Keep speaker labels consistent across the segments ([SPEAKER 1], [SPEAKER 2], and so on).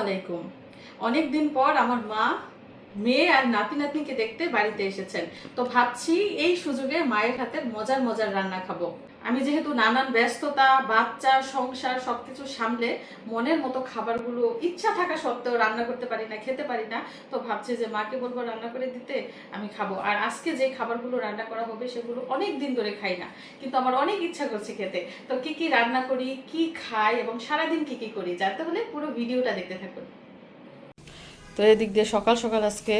[SPEAKER 1] আলাইকুম। অনেক দিন পর আমার মা মেয়ে আর নাতি নাতনিকে দেখতে বাড়িতে এসেছেন, তো ভাবছি এই সুযোগে মায়ের হাতের মজার মজার রান্না খাবো। আমি যেহেতু নানান ব্যস্ততা, বাচ্চা, সংসার সবকিছু সামলে মনের মতো খাবারগুলো ইচ্ছা থাকা সত্ত্বেও রান্না করতে পারি না, খেতে পারি না। তো ভাবছি যে মাকে বলবো রান্না করে দিতে, আমি খাবো। আর আজকে যে খাবারগুলো রান্না করা হবে সেগুলো অনেক দিন ধরে খাই না, কিন্তু আমার অনেক ইচ্ছা করছে খেতে। তো কি কি রান্না করি, কি খাই এবং সারাদিন কি কি করি, জানতে হলে পুরো ভিডিওটা দেখতে থাকুন। তো এদিক দিয়ে সকাল সকাল আজকে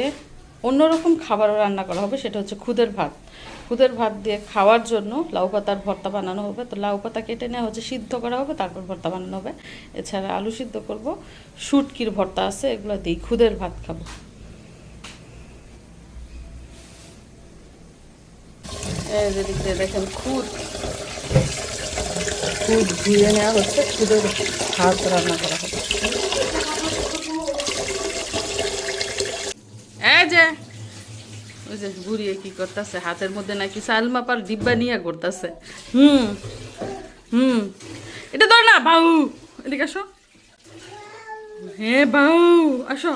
[SPEAKER 1] অন্যরকম খাবারও রান্না করা হবে, সেটা হচ্ছে খুদের ভাত। খুদের ভাত দিয়ে খাওয়ার জন্য লাউ পাতার ভর্তা বানানো হবে। তো লাউ পাতা কেটে নেওয়া হচ্ছে, সিদ্ধ করা হবে, তারপর ভর্তা বানানো হবে। এছাড়া আলু সিদ্ধ করব, শুটকির ভর্তা আছে, এগুলো দিয়ে খুদের ভাত খাবো। এদিক দিয়ে দেখেন খুদ খুদ ধুয়ে নেওয়া হচ্ছে, খুদের ভাত রান্না করা হবে। এই যে ওই যে ঘুরিয়ে কি করতেছে, হাতের মধ্যে নাকি চাল মাপার ডিব্বা নিয়ে করতেছে। হুম হুম এটা ধর না বাউ, এদিকে আসো। হ্যাঁ বাউ, আসো।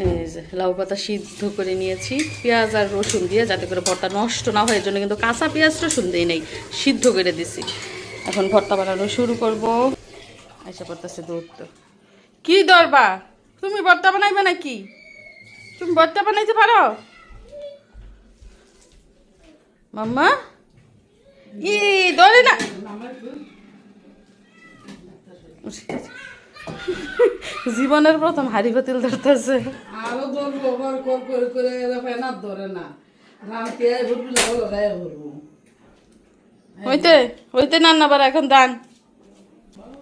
[SPEAKER 1] এই যে লাউ পাতা সিদ্ধ করে নিয়েছি পেঁয়াজ আর রসুন দিয়ে, যাতে করে ভর্তা নষ্ট না হয়, এর জন্য কিন্তু কাঁচা পেঁয়াজ রসুন দিই নেই, সিদ্ধ করে দিছি। এখন ভর্তা বানানো শুরু করব। আইসা পড়তেছে দুধ। তো কি দরবা, তুমি ভর্তা বানাইবে নাকি? তুমি ভর্তা বানাইতে পারো মাম্মা? ই ধরে না, জীবনের প্রথম হাড়ি পাতিল ধরতেছে।
[SPEAKER 2] আরো ধরবো করে ফেনার ধরে না, রামকে ভরবি লাগাই ভরবো
[SPEAKER 1] হইতে হইতে না বার এখন দান।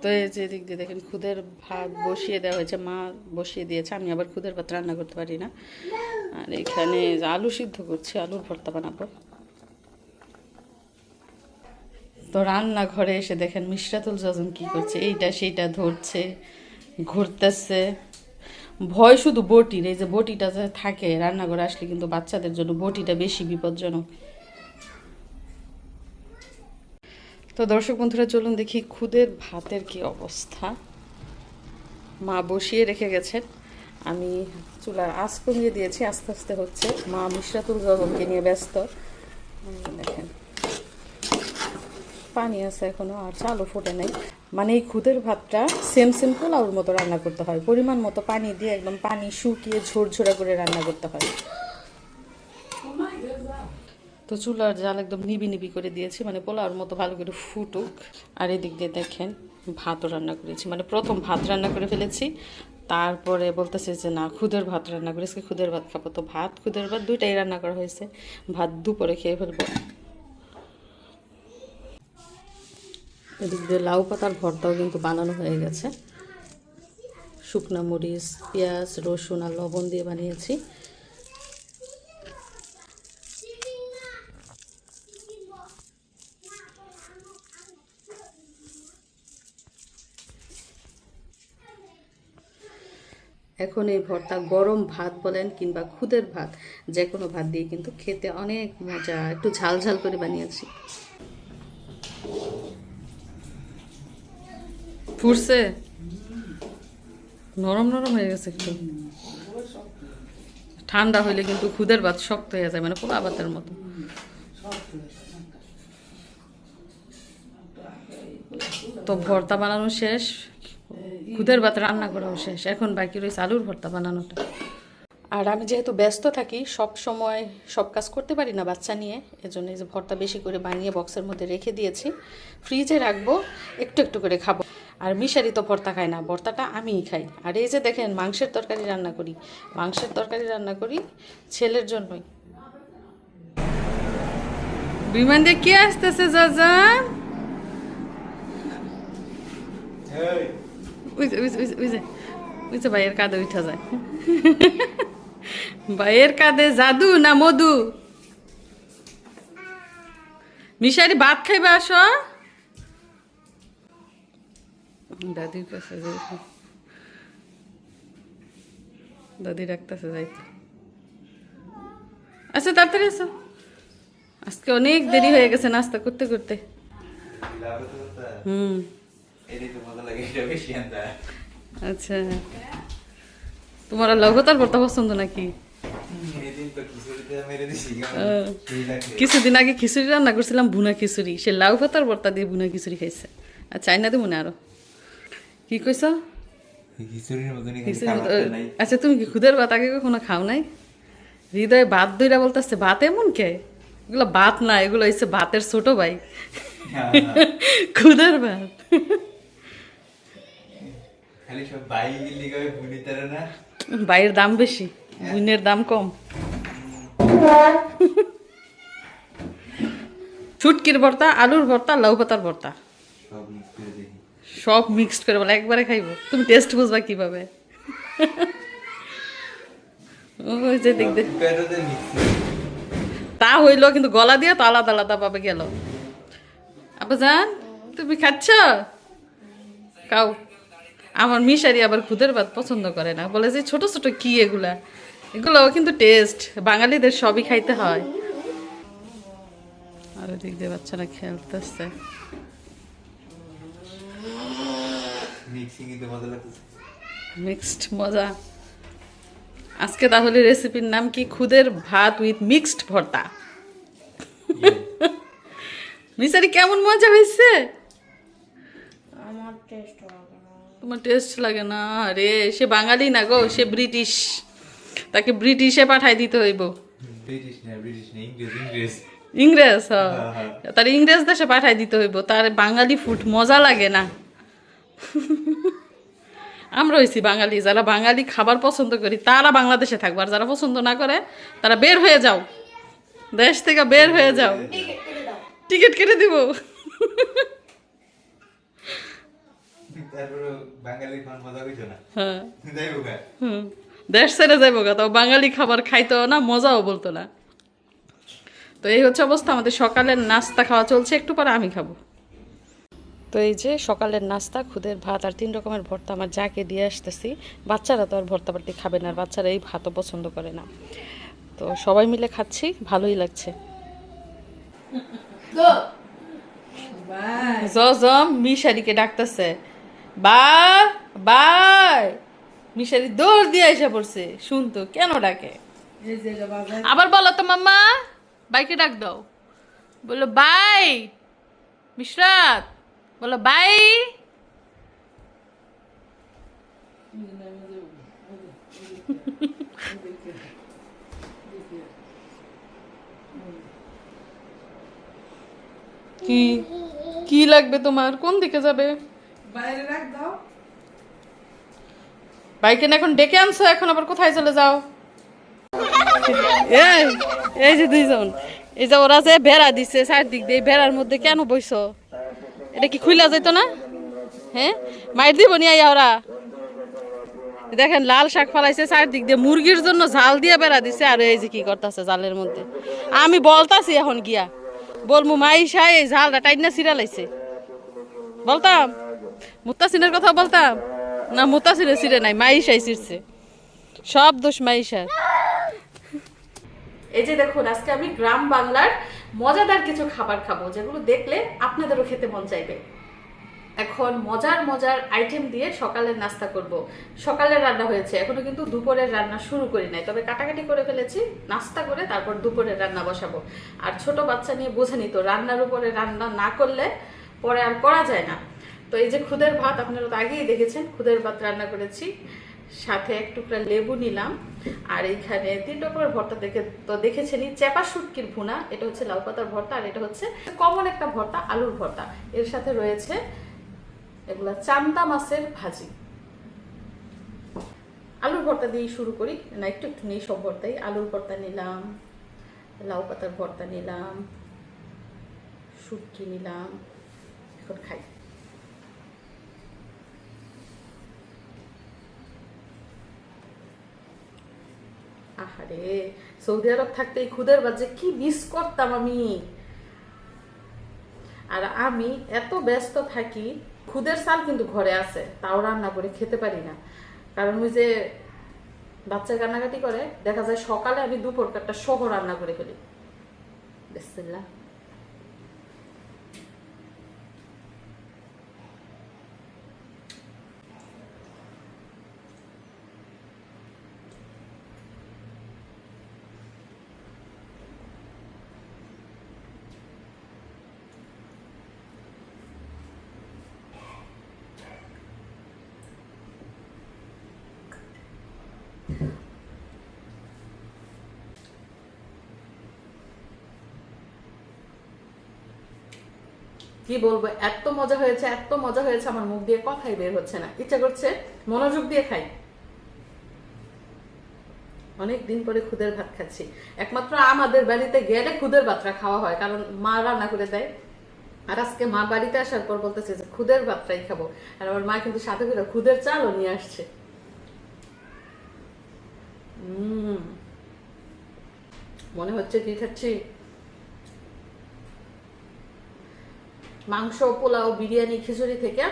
[SPEAKER 1] তো এই যে দিক দিয়ে দেখেন খুদের ভাত বসিয়ে দেওয়া হয়েছে, মা বসিয়ে দিয়েছে, আমি আবার খুদের ভাত রান্না করতে পারি না। আর এখানে আলু সিদ্ধ করছি, আলুর ভর্তা বানাবো। তো রান্নাঘরে এসে দেখেন মিশরাতুল জাজন কি করছে, এইটা সেইটা ধরছে, ঘুরতেছে। ভয় শুধু বটির, এই যে বটিটা যে থাকে রান্নাঘরে আসলে কিন্তু বাচ্চাদের জন্য বটিটা বেশি বিপজ্জনক। তো দর্শক বন্ধুরা চলুন দেখি খুদের ভাতের কি অবস্থা। মা বসিয়ে রেখে গেছেন, আমি চুলার আঁচ কমিয়ে দিয়েছি, আস্তে আস্তে হচ্ছে। মা মিশরাতুল জাজনকে নিয়ে ব্যস্ত। দেখেন পানি আছে এখনো, আর চালও ফোটে নাই। মানে এই খুদের ভাতটা সেম পোলাওর মতো রান্না করতে হয়, পরিমাণ মতো পানি দিয়ে একদম পানি শুকিয়ে ঝোরঝোরা করে রান্না করতে হয়। তো চুলার জাল একদম নিবি নিবি করে দিয়েছি, মানে পোলাওর মতো ভালো করে ফুটুক। আর এদিক দিয়ে দেখেন ভাতও রান্না করেছি, মানে প্রথম ভাত রান্না করে ফেলেছি, তারপরে বলতেছে যে না খুদের ভাত রান্না করেছি, খুদের ভাত খাবো। তো ভাত খুদের ভাত দুইটাই রান্না করা হয়েছে, ভাত দুপুরে খেয়ে ফেলবো। এদিক দিয়ে লাউ পাতার ভর্তাও কিন্তু বানানো হয়ে গেছে, শুকনা মরিচ, পেঁয়াজ, রসুন আর লবণ দিয়ে বানিয়েছি। এখন এই ভর্তা গরম ভাত বলেন কিংবা খুদের ভাত, যে কোনো ভাত দিয়ে কিন্তু খেতে অনেক মজা। একটু ঝাল ঝাল করে বানিয়েছি। ফুটছে, নরম নরম হয়ে গেছে একটু। ঠান্ডা হইলে কিন্তু খুদের ভাত শক্ত হয়ে যায়, মানে পোলা ভাতের মতো। তো ভর্তা বানানো শেষ, খুদের ভাত রান্না করাও শেষ, এখন বাকি রয়েছে আলুর ভর্তা বানানোটা। আর আমি যেহেতু ব্যস্ত থাকি, সব সময় সব কাজ করতে পারি না বাচ্চা নিয়ে, এজন্য এই যে ভর্তা বেশি করে বানিয়ে বক্সের মধ্যে রেখে দিয়েছি, ফ্রিজে রাখবো, একটু একটু করে খাবো। আর মিশারি তো ভর্তা খায় না, ভর্তাটা আমিই খাই। আর এই যে দেখেন মাংসের তরকারি রান্না করি, ছেলের জন্যই। বিমান দিয়ে কে আসতেছে যা বুঝছে, ভাইয়ের কাঁধে উঠা যায়। ভাইয়ের কাঁধে জাদু না মধু? মিশারি ভাত খাইবে, আসো। দাদির কাছে দাদি ডাকতেছে যাইতে। আচ্ছা তাড়াতাড়ি আসো, আজকে অনেক দেরি হয়ে গেছে নাস্তা করতে করতে।
[SPEAKER 3] এটাই তো মজা লাগে, এটা বেশি আনতে।
[SPEAKER 1] আচ্ছা, তোমার লঘুতার ভর্তা পছন্দ নাকি?
[SPEAKER 3] এদিন তো খিচুড়িতে মেরে দিছি,
[SPEAKER 1] কিছুদিন আগে খিচুড়ি রান্না করছিলাম, ভুনা খিচুড়ি। সে লাউ পাতার ভর্তা দিয়ে ভুনা খিচুড়ি খাইছে। আর চাইনা দেবো না আরো। কি কইছ?
[SPEAKER 3] খিচুড়ির মতনই
[SPEAKER 1] খিচুড়ি
[SPEAKER 3] কালারটা নাই।
[SPEAKER 1] আচ্ছা, তুমি কি খুদের ভাত আগে কখনো খাও নাই? হৃদয় ভাত দইরা বলতেছে ভাত এমন কে? এগুলো ভাত না, এগুলো হচ্ছে ভাতের ছোট ভাই, খুদের ভাত।
[SPEAKER 3] খালি সব বাইক লিগাবে বুনিতারে না।
[SPEAKER 1] বাইয়ের দাম বেশি, বুনের দাম কম। ছুটকির ভর্তা, আলুর ভর্তা, লাউ পাতার ভর্তা,
[SPEAKER 3] সব মিক্স করে দেখি।
[SPEAKER 1] সব মিক্সড করে বলে একবারে খাইবো। তুমি টেস্ট বুঝবা কিভাবে? ওই যে দেখ দে,
[SPEAKER 3] পেটোতে মিক্স।
[SPEAKER 1] তা হইলো, কিন্তু গলা দিয়ে তো আলাদা আলাদা পাবে গেল। আবার জান, তুমি খাচ্ছ? খাও। আমার মিশারি আবার খুদের ভাত পছন্দ করে না, বলে যে ছোট ছোট কি এগুলা। এগুলোও কিন্তু টেস্ট, বাঙালিদের সবই খাইতে হয়। আর ওদিক দিয়ে বাচ্চারা খেলতেছে।
[SPEAKER 3] মিক্সিং এ তো মজা লাগতেছে।
[SPEAKER 1] মিক্সড মজা। আজকে তাহলে রেসিপির নাম কি? খুদের ভাত উইথ মিক্সড ভর্তা। মিশারি কেমন মজা হয়েছে? তোমার টেস্ট লাগে না রে, সে বাঙালি না গো, সে ব্রিটিশ। তাকে ব্রিটিশে পাঠাই দিতে হইব।
[SPEAKER 3] ব্রিটিশ না, ইংরেজ।
[SPEAKER 1] ইংরেজ,
[SPEAKER 3] হ্যাঁ।
[SPEAKER 1] তার ইংরেজ দেশে পাঠাই দিতে হইব, তার বাঙালি ফুড মজা লাগে না। আমরা হয়েছি বাঙালি, যারা বাঙালি খাবার পছন্দ করি তারা বাংলাদেশে থাকবো, আর যারা পছন্দ না করে তারা বের হয়ে যাও, দেশ থেকে বের হয়ে যাও। টিকিট কেটে দিব।
[SPEAKER 3] তারপরে বাঙালি খান মজা হইতো না।
[SPEAKER 1] হ্যাঁ,
[SPEAKER 3] যাইবো গা।
[SPEAKER 1] দেশ ছেড়ে যাইবো গা, তাও বাঙালি খাবার খাইতো না, মজাও বলতো না। তো এই হচ্ছে অবস্থা, আমাদের সকালের নাস্তা খাওয়া চলছে, একটু পরে আমি খাবো। তো এই যে সকালের নাস্তা, খুদের ভাত আর 3 রকমের ভর্তা আমার যাকে দিয়ে আসতেছি। বাচ্চারা তো আর ভর্তা বাটি খাবে না, বাচ্চারা এই ভাতও পছন্দ করে না। তো সবাই মিলে খাচ্ছি, ভালোই লাগছে। মিশারিকে ডাকতেছে, বাই। মিশারি দৌড় দিয়ে এসে পড়ছে, শুনতো কেন ডাকে।
[SPEAKER 2] এই যে এটা বাজার
[SPEAKER 1] আবার বলো তো মাম্মা, বাইকে ডাক দাও। বললো বাই। মিশরাত বলো বাই। কি কি লাগবে তোমার? কোন দিকে যাবে?
[SPEAKER 2] বাইরে রাখ দাও।
[SPEAKER 1] বাইকে না এখন ডেকে আনছো, এখন আবার কোথায় চলে যাও? এই এই যে দুইজন, এই যে ওরা যে বেড়া দিছে চারদিক দিয়ে, বেড়ার মধ্যে কেন বইছো? এটা কি খুইলা যাইতো না? হ্যাঁ, মাইর দিব নি আইয়া ওরা। দেখেন লাল শাক ফালাইছে চারদিক দিয়ে, মুরগির জন্য জাল দিয়ে বেড়া দিছে, আর এই যে কি করতেছে জালের মধ্যে। আমি বলতাছি এখন গিয়া বলমু মাইশাই এই ঝালটা টাইনা ছিঁড়া লাইছে, বলতাম মুত্তাসিনের কথা বলতাম না, মুত্তাসিনে ছিঁড়ে নাই, মাইশাই ছিঁড়ছে, সব দোষ মাইশার। এই যে দেখুন, আজকে আমি গ্রাম বাংলার মজাদার কিছু খাবার খাবো, যেগুলো দেখলে আপনাদেরও খেতে মন চাইবে। এখন মজার মজার আইটেম দিয়ে সকালের নাস্তা করব। সকালের রান্না হয়েছে, এখনো কিন্তু দুপুরের রান্না শুরু করি নাই, তবে কাটাকাটি করে ফেলেছি, নাস্তা করে তারপর দুপুরের রান্না বসাবো। আর ছোট বাচ্চা নিয়ে বোঝেনি তো, রান্নার উপরে রান্না না করলে পরে আর করা যায় না। তো এই যে খুদের ভাত, আপনারা তো আগেই দেখেছেন খুদের ভাত রান্না করেছি, সাথে এক টুকরা লেবু নিলাম। আর এইখানে 3 রকমের ভর্তা দেখেছেনই, চেপা শুটকির ভুনা, এটা হচ্ছে লাউ পাতার ভর্তা, আর এটা হচ্ছে কমন একটা ভর্তা, আলুর ভর্তা। এর সাথে রয়েছে এগুলা চান্দা মাছের ভাজি। আলুর ভর্তা দিয়ে শুরু করি না, একটু একটু নেই সব ভর্তাই। আলুর ভর্তা নিলাম, লাউ পাতার ভর্তা নিলাম, শুটকি নিলাম, এখন খাই। আহারে, সৌদি আরব থাকতে এই খুদের ভাত যে কি মিস করতাম আমি। আর আমি এত ব্যস্ত থাকি, খুদের চাল কিন্তু ঘরে আছে, তাও রান্না করে খেতে পারি না। কারণ ওই যে বাচ্চা কান্নাকাটি করে, দেখা যায় সকালে আমি দুপুরটা সহ রান্না করে ফেলি। বিসমিল্লাহ। কি বলবো, এত মজা হয়েছে, এত মজা হয়েছে, আমার মুখ দিয়ে কথাই বের হচ্ছে না। ইচ্ছা করছে মনোযোগ দিয়ে খাই। অনেক দিন পরে খুদের ভাত খাচ্ছি। একমাত্র আমাদের বাড়িতে গেলে খুদের ভাতটা খাওয়া হয়, কারণ মা রান্না করে দেয়। আর আজকে মা বাড়িতে আসার পর বলতেছে যে খুদের ভাতটাই খাবো। আর আমার মা কিন্তু সাথে করে খুদের চালও নিয়ে আসছে। মনে হচ্ছে কি খাচ্ছি, মাংস, পোলাও, বিরিয়ানি, খিচুড়ি থেকে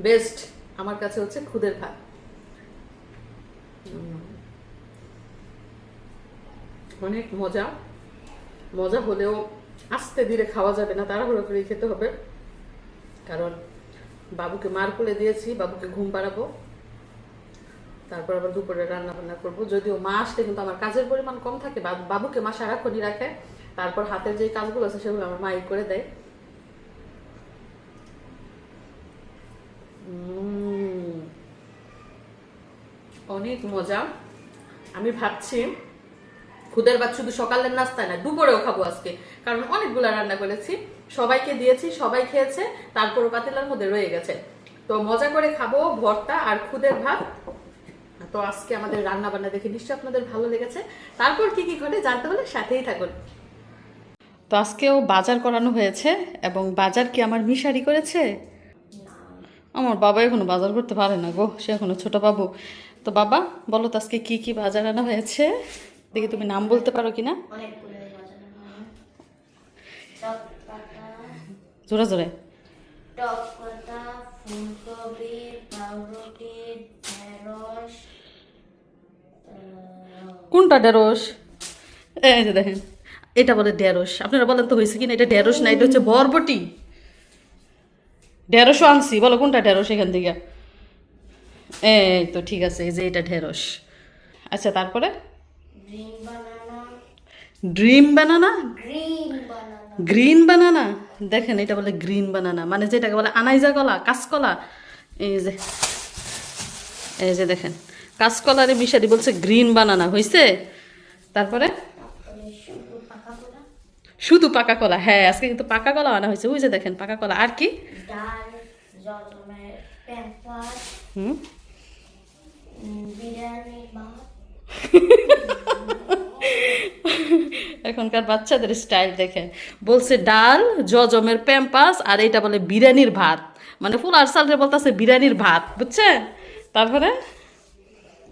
[SPEAKER 1] বেস্ট আমার কাছে হচ্ছে খুদের ভাত। অনেক মজা। মজা হলেও আস্তে ধীরে খাওয়া যাবে না, তাড়াহুড়ো করে খেতে হবে, কারণ বাবুকে মার কোলে দিয়েছি, বাবুকে ঘুম পাড়াবো, তারপর আবার দুপুরে রান্না বান্না করবো। যদিও মা আসলে কিন্তু আমার কাজের পরিমাণ কম থাকে, বাবুকে মা সারাক্ষণই রাখে, তারপর হাতের যে কাজগুলো আছে সেগুলো আমার মাই করে দেয়। অনেক মজা। আমি ভাবছি খুদের ভাত শুধু সকালের নাস্তায় না, দুপুরেও খাবো আজকে, কারণ অনেকগুলা রান্না করেছি, সবাইকে দিয়েছি, সবাই খেয়েছে, তারপরও পাতিলার মধ্যে রয়ে গেছে। তো মজা করে খাবো ভর্তা আর খুদের ভাত। তো আজকে আমাদের রান্না বান্না দেখে নিশ্চয়ই আপনাদের ভালো লেগেছে। তারপর কি কি ঘটে জানতে হলে সাথেই থাকুন। তো আজকেও বাজার করানো হয়েছে, এবং বাজার কি আমার মিশারি করেছে? আমার বাবা এখনো বাজার করতে পারে না গো, সে এখনো ছোট বাবু। তো বাবা বলো তো আজকে কি কি বাজার আনা হয়েছে, দেখি তুমি নাম বলতে পারো কিনা। জোরে জোরে।
[SPEAKER 4] টকপাতা, ফুলকপি, পাউরুটি, ঢেঁড়স।
[SPEAKER 1] কোনটা ঢেঁড়স? এই যে দেখেন, এটা বলে ঢেঁড়স। আপনারা বলেন তো হয়েছে কিনা, এটা ঢেঁড়স না, এটা হচ্ছে বরবটি। ঢেঁড়সও আনছি, বলো কোনটা ঢেঁড়স এখান থেকে। এই তো ঠিক আছে, এই যে এটা ঢেঁড়স। আচ্ছা তারপরে
[SPEAKER 4] গ্রিন বানানা।
[SPEAKER 1] ড্রিম বানানা,
[SPEAKER 4] গ্রিন বানানা।
[SPEAKER 1] গ্রিন বানানা। দেখেন এটা বলে গ্রিন বানানা, মানে যেটাকে বলে আনাইজা কলা, কাঁচকলা। এই যে দেখেন, কাঁচকলারে মিশারি বলছে গ্রিন বানানা। হয়েছে? তারপরে
[SPEAKER 4] শুধু পাকা কলা।
[SPEAKER 1] শুধু পাকা কলা। হ্যাঁ আজকে কিন্তু পাকা কলা আনা হয়েছে। ওই যে দেখেন পাকা কলা। আর কি?
[SPEAKER 4] ডাল, জজমের পেঁপা, বিরিয়ানি ভাত।
[SPEAKER 1] এখনকার বাচ্চাদের স্টাইল দেখে বলছে ডাল, জজমের প্যাম্পাস, আর এটা বলে বিরিয়ানির ভাত, মানে ফুলার সালরে বলতেছে বিরিয়ানির ভাত, বুঝছেন? তারপরে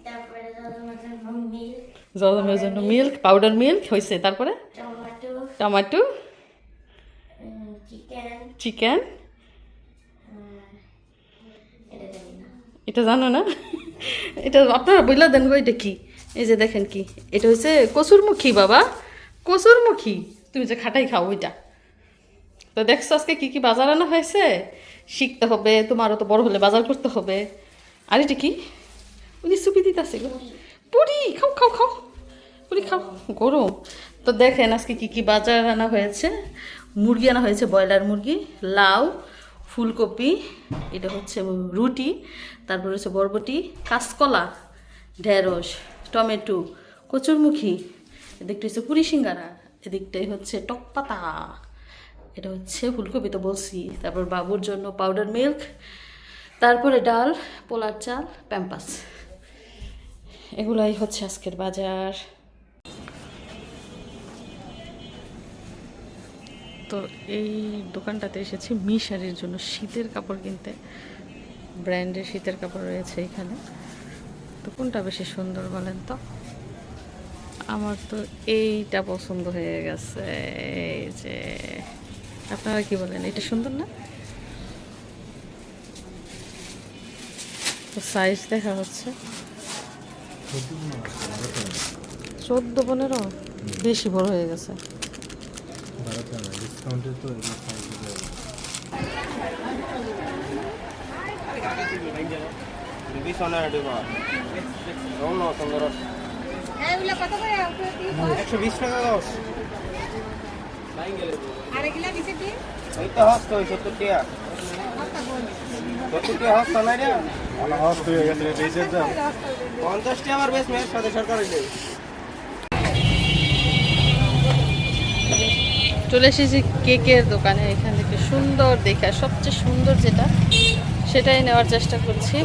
[SPEAKER 4] তারপরে জজমের জন্য মিল্ক,
[SPEAKER 1] জজমের জন্য মিল্ক, পাউডার মিল্ক। হয়েছে? তারপরে
[SPEAKER 4] টমেটো,
[SPEAKER 1] টমেটো,
[SPEAKER 4] চিকেন।
[SPEAKER 1] চিকেন।
[SPEAKER 4] এটা জানি না।
[SPEAKER 1] এটা জানো না? এটা আপনারা বললে দেন গো, এটা কি? এই যে দেখেন কি, এটা হচ্ছে কসুরমুখী বাবা, কসুরমুখী। তুমি যে খাটাই খাও ওইটা। তো দেখছো আজকে কি কি বাজার আনা হয়েছে, শিখতে হবে, তোমারও তো বড় হলে বাজার করতে হবে। আর এটা কি? ওই যে সুপি দিতেছে গো, পুরি। খাও খাও খাও, পুরি খাও, গরম। তো দেখেন আজকে কি কি বাজার আনা হয়েছে। মুরগি আনা হয়েছে, ব্রয়লার মুরগি, লাউ, ফুলকপি, এটা হচ্ছে রুটি, তারপর হচ্ছে বরবটি, কাঁচকলা, ঢেঁড়স, টমেটো, কচুরমুখী, এদিকটা হচ্ছে পুরি সিঙ্গারা, এদিকটাই হচ্ছে টক পাতা, এটা হচ্ছে ফুলকপি তো বলছি, তারপর বাবুর জন্য পাউডার মিল্ক, তারপরে ডাল, পোলার চাল, প্যাম্পাস। এগুলাই হচ্ছে আজকের বাজার। তো এই দোকানটাতে এসেছি মিশারির জন্য শীতের কাপড় কিনতে। ব্র্যান্ডের শীতের কাপড় রয়েছে এখানে। তো কোনটা বেশি সুন্দর বলেন তো? আমার তো এইটা পছন্দ হয়ে গেছে। এই যে, আপনারা কি বলেন, এটা সুন্দর না? তো সাইজ দেখা হচ্ছে 14-15, বেশি বড় হয়ে গেছে।
[SPEAKER 5] আমার বেশ মেয়ের সাথে সরকার হইলে
[SPEAKER 1] চলে এসেছি কেকের দোকানে। এখান থেকে সুন্দর দেখা, সবচেয়ে সুন্দর যেটা সেটাই নেওয়ার চেষ্টা করছি।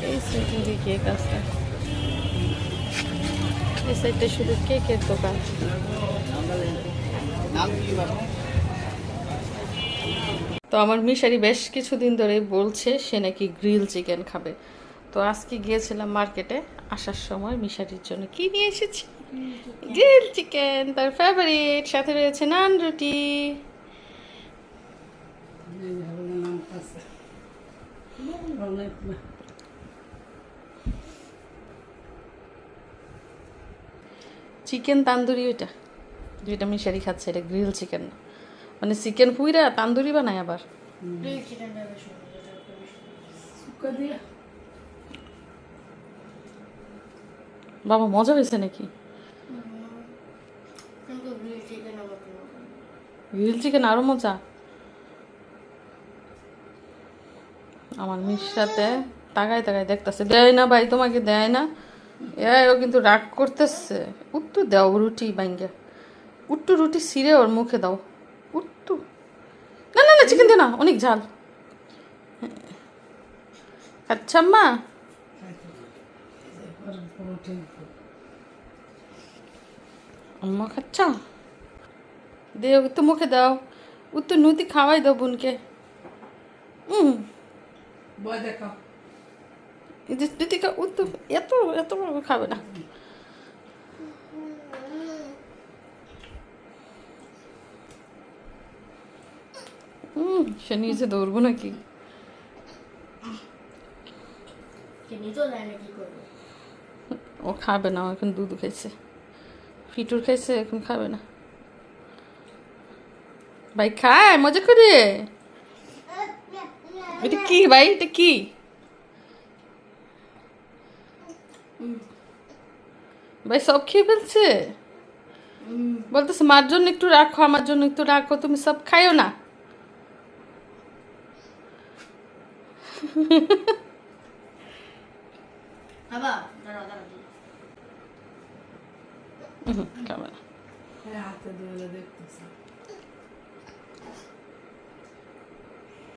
[SPEAKER 1] এই সাইডে কেক আছে, এই সাইডটা শুধু কেকের দোকান। তো আমার মিশারি বেশ কিছুদিন ধরে বলছে সে নাকি গ্রিল চিকেন খাবে। তো আজকে গিয়েছিলাম মার্কেটে, আসার সময় মিশারির জন্য কি নিয়ে এসেছি, গ্রিল চিকেন, তার ফেভারিট, সাথে রয়েছে নান রুটি। চিকেন তান্দুরি, ওইটা যেটা মিশারি খাচ্ছে এটা গ্রিল চিকেন না, মানে চিকেন পুইরা তান্দুরি বানায় আবার। বাবা মজা হয়েছে নাকি? গ্রিল চিকেন আরো মজা। আমার মিশাতে তাকায় তাকায় দেখতেছে, দেয় না ভাই, তোমাকে দেয় না। ও কিন্তু রাগ করতেছে। উত্তু দাও রুটি বাইঙ্গা, উট্টু রুটি ছিঁড়ে ওর মুখে দাও। উত্তু, না না না, চিকেন দে না, অনেক ঝাল। আচ্ছা আম্মা, আম্মা খাচ্ছা, দে একটু মুখে দাও। উত্তু নুতি খাওয়াই দাও বোনকে। নুতি উত্তু এত এত খাবে না। সে নিজে দৌড়বো নাকি? ও খাবে না, ও এখন দুধ খাইছে, ফিটুর খাইছে, এখন খাবে না। ভাই খায় মজা করে। এটা কি ভাই, এটা কি? ভাই সব খেয়ে ফেলছে। বলতেছে মার জন্য একটু রাখো, আমার জন্য একটু রাখো, তুমি সব খাইও না। খাবে না।
[SPEAKER 2] হাতে ধরে দেখতেছে।